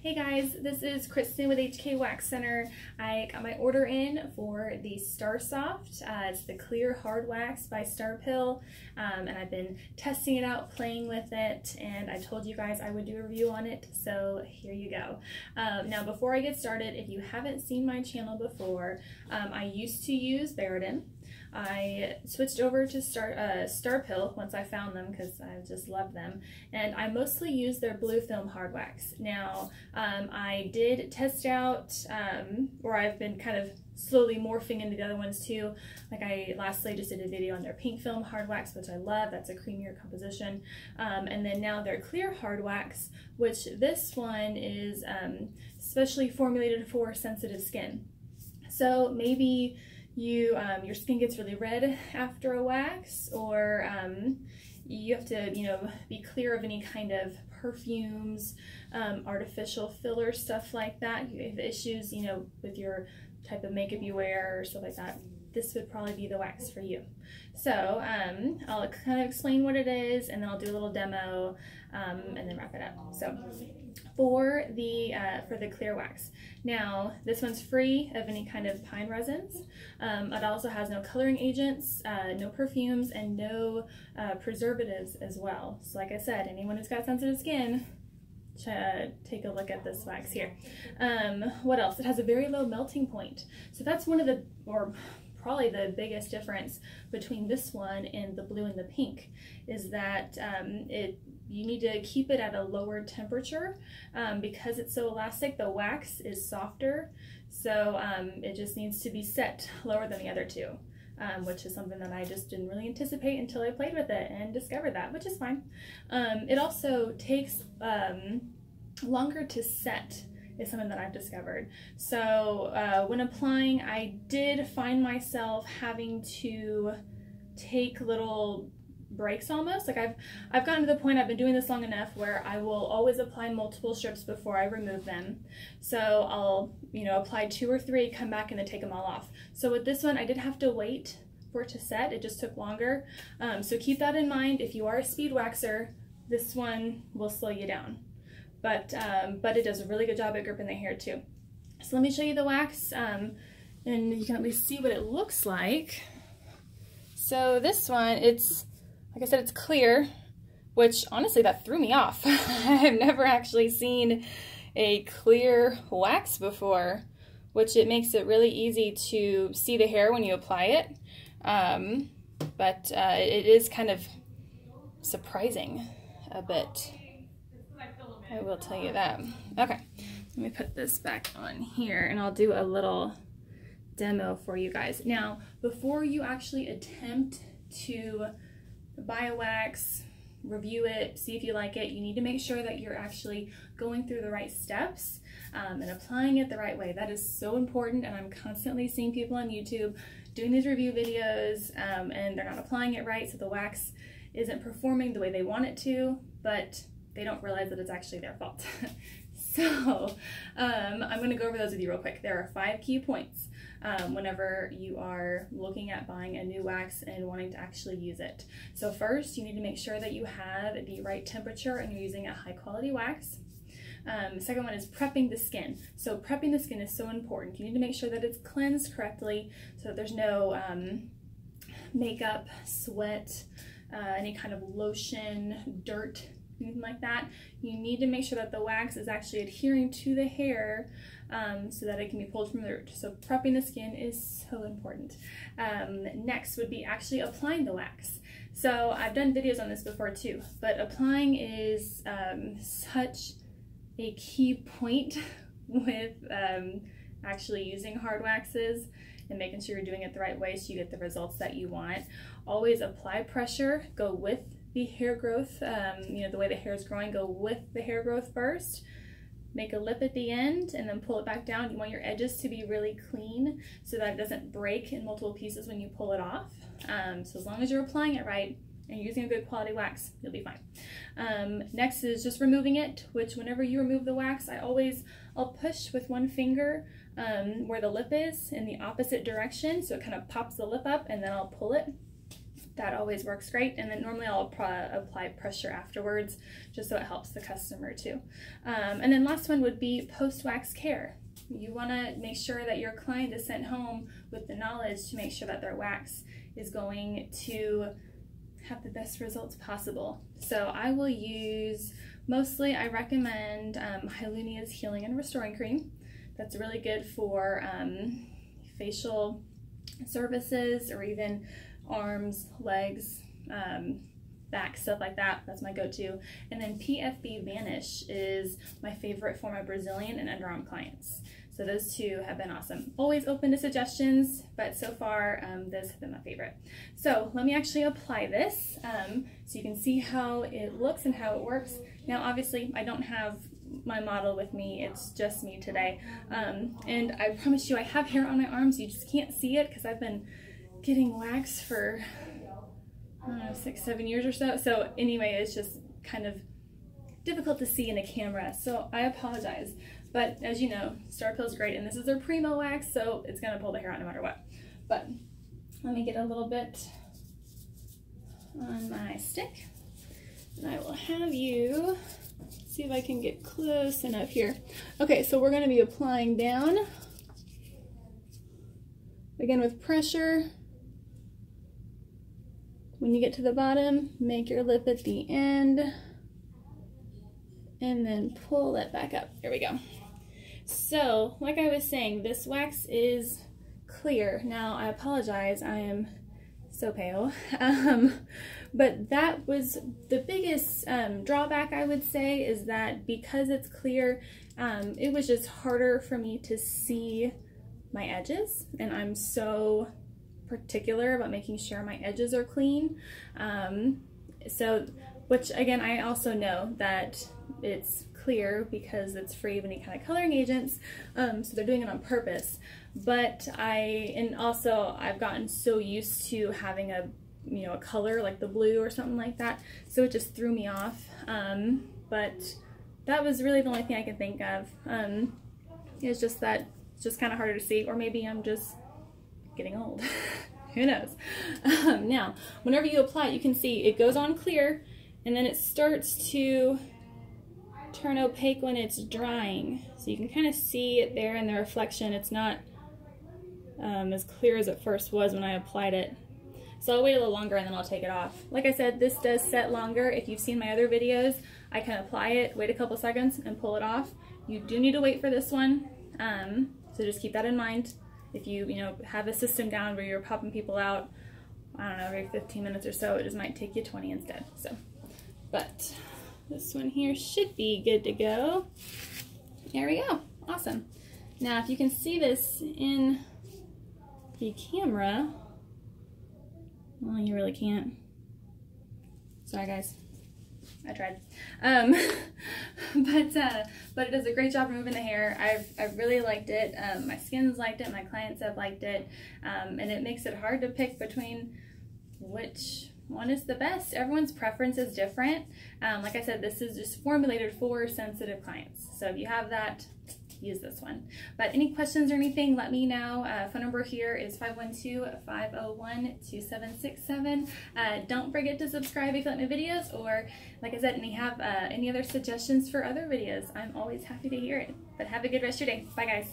Hey guys, this is Kristen with HK Wax Center. I got my order in for the Starsoft. It's the clear hard wax by Starpill, and I've been testing it out, playing with it, and I told you guys I would do a review on it, so here you go. Now before I get started, if you haven't seen my channel before, I used to use Baraden. I switched over to Starpill once I found them because I just love them, and I mostly use their blue film hard wax. Now I did test out, or I've been kind of slowly morphing into the other ones too. Like I lastly just did a video on their pink film hard wax, which I love. That's a creamier composition. And then now their clear hard wax, which this one is specially formulated for sensitive skin. So maybe you your skin gets really red after a wax, or you have to be clear of any kind of perfumes, artificial filler, stuff like that. You have issues with your type of makeup you wear or stuff like that. This would probably be the wax for you. So I'll kind of explain what it is, and then I'll do a little demo, and then wrap it up. So for the clear wax, now this one's free of any kind of pine resins. It also has no coloring agents, no perfumes, and no preservatives as well. So like I said, anyone who's got sensitive skin, take a look at this wax here. What else? It has a very low melting point. So that's one of the, or probably the biggest difference between this one and the blue and the pink, is that you need to keep it at a lower temperature because it's so elastic. The wax is softer, so it just needs to be set lower than the other two, which is something that I just didn't really anticipate until I played with it and discovered that, which is fine. It also takes longer to set, is something that I've discovered. So when applying, I did find myself having to take little breaks almost. Like I've gotten to the point, I've been doing this long enough where I will always apply multiple strips before I remove them. So I'll apply 2 or 3, come back, and then take them all off. So with this one, I did have to wait for it to set. It just took longer. So keep that in mind. If you are a speed waxer, this one will slow you down. But it does a really good job at gripping the hair too. So let me show you the wax, and you can at least see what it looks like. So this one, it's, like I said, it's clear, which honestly that threw me off. I've never actually seen a clear wax before, which it makes it really easy to see the hair when you apply it. But it is kind of surprising a bit. I will tell you that. Okay, let me put this back on here, and I'll do a little demo for you guys. Now, before you actually attempt to buy a wax, review it, see if you like it, you need to make sure that you're actually going through the right steps and applying it the right way. That is so important, and I'm constantly seeing people on YouTube doing these review videos, and they're not applying it right, so the wax isn't performing the way they want it to, but they don't realize that it's actually their fault. So I'm going to go over those with you real quick. There are 5 key points whenever you are looking at buying a new wax and wanting to actually use it. So first, you need to make sure that you have the right temperature and you're using a high quality wax. The second one is prepping the skin. So prepping the skin is so important. You need to make sure that it's cleansed correctly so that there's no makeup, sweat, any kind of lotion, dirt, anything like that. You need to make sure that the wax is actually adhering to the hair so that it can be pulled from the root. So prepping the skin is so important. Next would be actually applying the wax. So I've done videos on this before too, but applying is such a key point with actually using hard waxes and making sure you're doing it the right way so you get the results that you want. Always apply pressure, go with the hair growth, the way the hair is growing, go with the hair growth first. Make a lip at the end and then pull it back down. You want your edges to be really clean so that it doesn't break in multiple pieces when you pull it off. So as long as you're applying it right and you're using a good quality wax, you'll be fine. Next is just removing it, which whenever you remove the wax, I'll push with one finger where the lip is in the opposite direction, so it kind of pops the lip up, and then I'll pull it that always works great. And then normally I'll apply pressure afterwards, just so it helps the customer too. And then last one would be post-wax care. You want to make sure that your client is sent home with the knowledge to make sure that their wax is going to have the best results possible. So I will use, mostly I recommend Hyalunia's Healing and Restoring Cream. That's really good for facial services, or even arms, legs, back, stuff like that. That's my go-to. And then PFB Vanish is my favorite for my Brazilian and underarm clients. So those two have been awesome. Always open to suggestions, but so far those have been my favorite. So let me actually apply this so you can see how it looks and how it works. Now obviously I don't have my model with me, it's just me today. And I promise you I have hair on my arms, you just can't see it because I've been getting wax for, I don't know, 6-7 years or so. So anyway, it's just kind of difficult to see in a camera, so I apologize. But as you know, Starpill's great, and this is their Primo wax, so it's gonna pull the hair out no matter what. But let me get a little bit on my stick, and I will have you see if I can get close enough here. Okay, so we're gonna be applying down, again with pressure. When you get to the bottom, make your lip at the end, and then pull that back up. There we go. So, like I was saying, this wax is clear. Now, I apologize, I am so pale. But that was the biggest drawback, I would say, is that because it's clear, it was just harder for me to see my edges, and I'm so particular about making sure my edges are clean. Which again, I also know that it's clear because it's free of any kind of coloring agents, so they're doing it on purpose. But I've gotten so used to having a color like the blue or something like that, so it just threw me off. But that was really the only thing I could think of. It's just that it's just kind of harder to see, or maybe I'm just getting old. Who knows? Now, whenever you apply it, you can see it goes on clear, and then it starts to turn opaque when it's drying. So you can kind of see it there in the reflection. It's not as clear as it first was when I applied it. So I'll wait a little longer and then I'll take it off. Like I said, this does set longer. If you've seen my other videos, I can apply it, wait a couple seconds, and pull it off. You do need to wait for this one, so just keep that in mind. If you have a system down where you're popping people out, I don't know, every 15 minutes or so, it just might take you 20 instead. So, but this one here should be good to go. There we go. Awesome. Now, if you can see this in the camera, well, you really can't. Sorry, guys. I tried. But it does a great job removing the hair. I've really liked it. My skin's liked it. My clients have liked it. And it makes it hard to pick between which one is the best. Everyone's preference is different. Like I said, this is just formulated for sensitive clients. So if you have that, use this one. But any questions or anything, let me know. Phone number here is 512-501-2767. Don't forget to subscribe if you like my videos, or like I said, and you have any other suggestions for other videos. I'm always happy to hear it. But have a good rest of your day. Bye, guys.